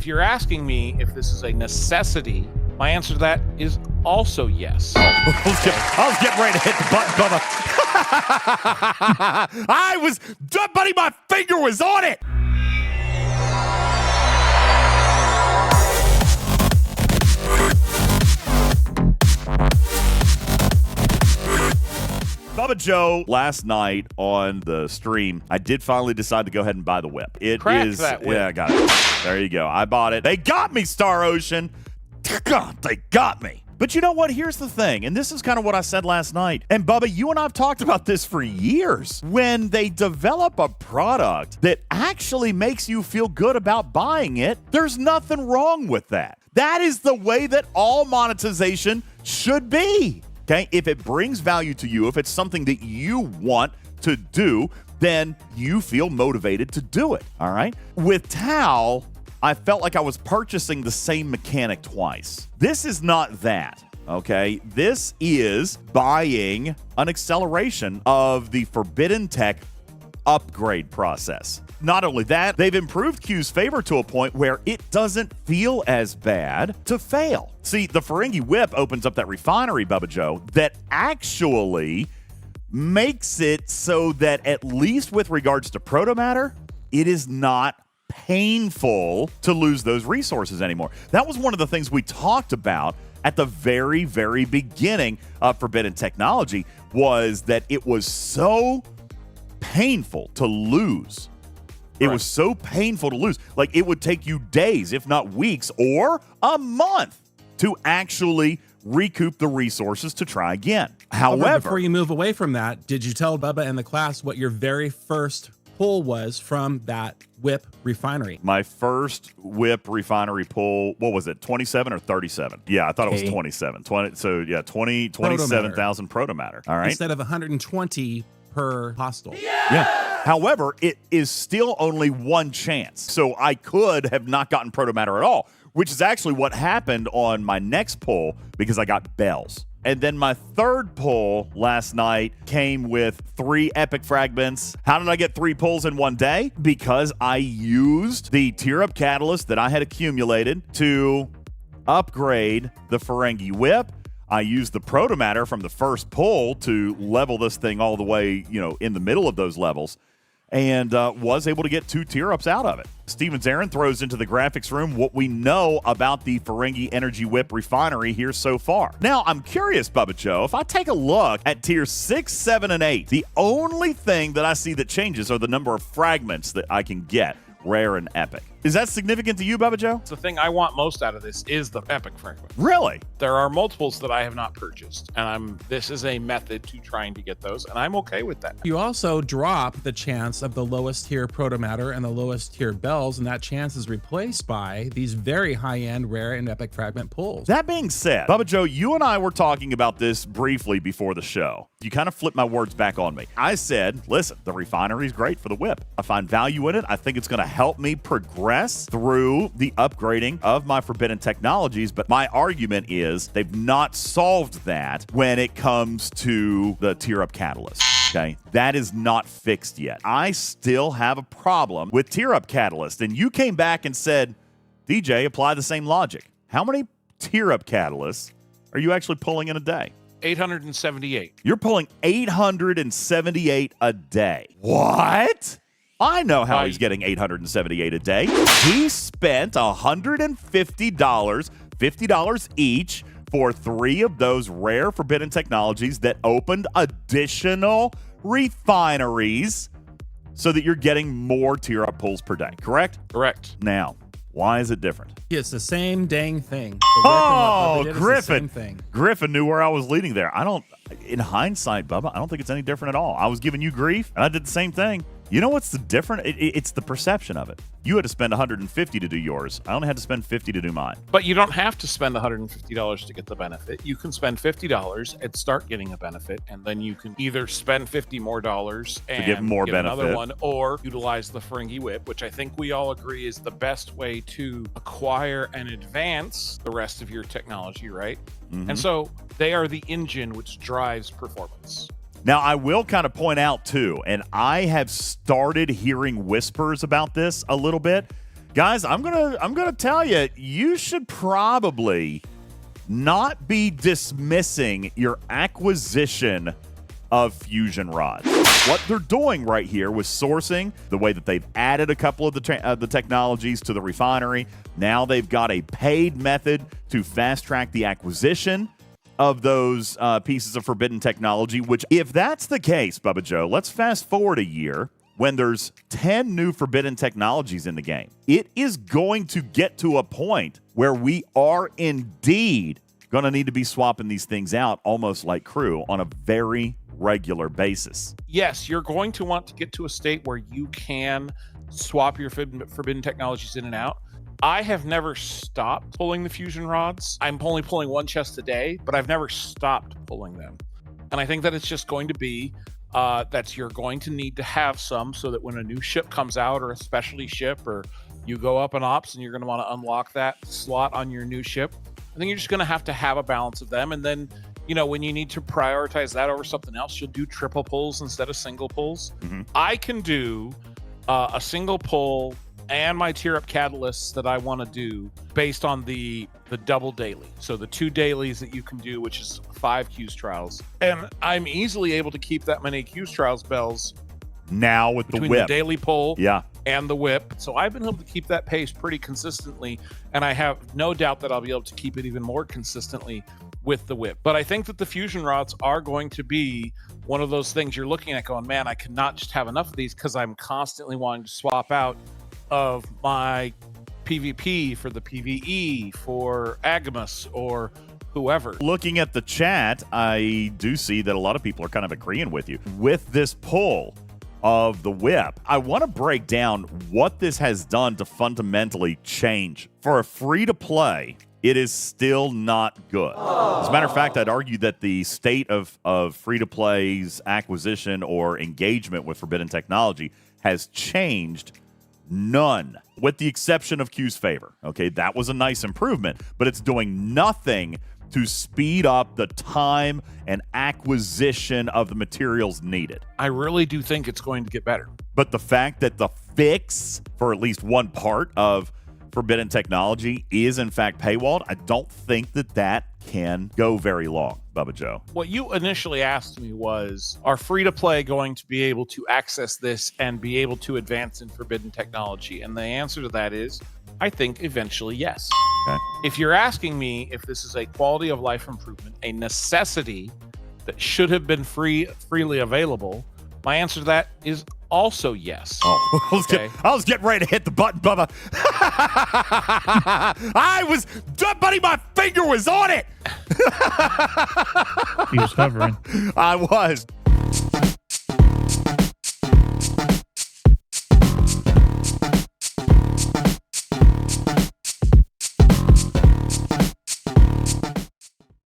if you're asking me if this is a necessity, my answer to that is also yes. I was getting ready to hit the button, Bubba. Buddy, my finger was on it. Babba Joe, last night on the stream, I did finally decide to go ahead and buy the whip. Crack that whip. Yeah, I got it. There you go. I bought it. They got me, Star Ocean. God, they got me. But you know what? Here's the thing, and this is kind of what I said last night. And Bubba, you and I have talked about this for years. When they develop a product that actually makes you feel good about buying it, there's nothing wrong with that. That is the way that all monetization should be. Okay, if it brings value to you, if it's something that you want to do, then you feel motivated to do it, all right? With Tau, I felt like I was purchasing the same mechanic twice. This is not that, okay? This is buying an acceleration of the Forbidden Tech upgrade process. Not only that, they've improved Q's favor to a point where it doesn't feel as bad to fail. See, the Ferengi Whip opens up that refinery, Babba Joe, that actually makes it so that at least with regards to protomatter, it is not painful to lose those resources anymore. That was one of the things we talked about at the very, very beginning of Forbidden Technology, was that it was so painful to lose. It was so painful to lose. Like, it would take you days, if not weeks, or a month to actually recoup the resources to try again. However, before you move away from that, did you tell Bubba and the class what your very first pull was from that whip refinery? My first whip refinery pull, what was it, 27 or 37? Yeah, I thought it was 27. 27,000 protomatter. All right. Instead of 120 per hostile. Yeah. However, it is still only one chance. So I could have not gotten protomatter at all, which is actually what happened on my next pull because I got bells. And then my third pull last night came with 3 epic fragments. How did I get 3 pulls in one day? Because I used the tier up catalyst that I had accumulated to upgrade the Ferengi Whip. I used the protomatter from the first pull to level this thing all the way, in the middle of those levels, and was able to get 2 tier ups out of it. Stevens Aaron throws into the graphics room what we know about the Ferengi Energy Whip refinery here so far. Now, I'm curious, Babba Joe, if I take a look at tiers 6, 7, and 8, the only thing that I see that changes are the number of fragments that I can get, rare and epic. Is that significant to you, Babba Joe? The thing I want most out of this is the epic fragment. Really? There are multiples that I have not purchased, and this is a method to trying to get those, and I'm okay with that. You also drop the chance of the lowest tier protomatter and the lowest tier bells, and that chance is replaced by these very high-end rare and epic fragment pulls. That being said, Babba Joe, you and I were talking about this briefly before the show. You kind of flipped my words back on me. I said, listen, the refinery is great for the whip. I find value in it. I think it's going to help me progress through the upgrading of my Forbidden Technologies, but my argument is they've not solved that when it comes to the tier up catalyst. Okay, that is not fixed yet. I still have a problem with tier up catalyst, and you came back and said, DJ, apply the same logic. How many tier up catalysts are you actually pulling in a day? 878. You're pulling 878 a day. What? I know how he's getting 878 a day. He spent $150, $50 each for 3 of those rare Forbidden Technologies that opened additional refineries so that you're getting more tier up pulls per day, correct? Correct. Now, why is it different? It's the same dang thing. Griffin. Griffin knew where I was leading there. In hindsight, Bubba, I don't think it's any different at all. I was giving you grief, and I did the same thing. You know what's the difference? It's the perception of it. You had to spend $150 to do yours. I only had to spend $50 to do mine. But you don't have to spend $150 to get the benefit. You can spend $50 and start getting a benefit, and then you can either spend $50 more and get more benefit, another one, or utilize the Ferengi Whip, which I think we all agree is the best way to acquire and advance the rest of your technology, right? Mm-hmm. And so they are the engine which drives performance. Now, I will kind of point out, too, and I have started hearing whispers about this a little bit, Guys, I'm gonna tell you, you should probably not be dismissing your acquisition of fusion rods. What they're doing right here with sourcing, the way that they've added a couple of the technologies to the refinery, now they've got a paid method to fast-track the acquisition of those pieces of forbidden technology, which, if that's the case, Babba Joe, let's fast forward a year when there's 10 new forbidden technologies in the game. It is going to get to a point where we are indeed going to need to be swapping these things out almost like crew on a very regular basis. Yes, you're going to want to get to a state where you can swap your forbidden technologies in and out. I have never stopped pulling the fusion rods. I'm only pulling one chest a day, but I've never stopped pulling them. And I think that it's just going to be that you're going to need to have some so that when a new ship comes out, or a specialty ship, or you go up in ops and you're going to want to unlock that slot on your new ship, I think you're just going to have a balance of them. And then, you know, when you need to prioritize that over something else, you'll do triple pulls instead of single pulls. I can do a single pull and my tier up catalysts that I want to do based on the double daily. So the 2 dailies that you can do, which is 5 Q's trials. And I'm easily able to keep that many Q's trials bells now with the whip. Between the daily pull yeah. and the whip. So I've been able to keep that pace pretty consistently. And I have no doubt that I'll be able to keep it even more consistently with the whip. But I think that the fusion rods are going to be one of those things you're looking at going, man, I cannot just have enough of these because I'm constantly wanting to swap out of my PvP for the PvE for Agamus or whoever. Looking at the chat, I do see that a lot of people are kind of agreeing with you. With this pull of the whip, I want to break down what this has done to fundamentally change. For a free-to-play, it is still not good. As a matter of fact, I'd argue that the state of free-to-play's acquisition or engagement with forbidden technology has changed none, with the exception of Q's favor. Okay, that was a nice improvement, but it's doing nothing to speed up the time and acquisition of the materials needed. I really do think it's going to get better. But the fact that the fix for at least one part of forbidden technology is in fact paywalled, I don't think that can go very long, Babba Joe. What you initially asked me was, are free-to-play going to be able to access this and be able to advance in forbidden technology? And the answer to that is, I think eventually yes. Okay. If you're asking me if this is a quality of life improvement, a necessity that should have been freely available, my answer to that is also yes. Oh, I was getting ready to hit the button, Bubba. Buddy, my finger was on it. He was hovering. I was.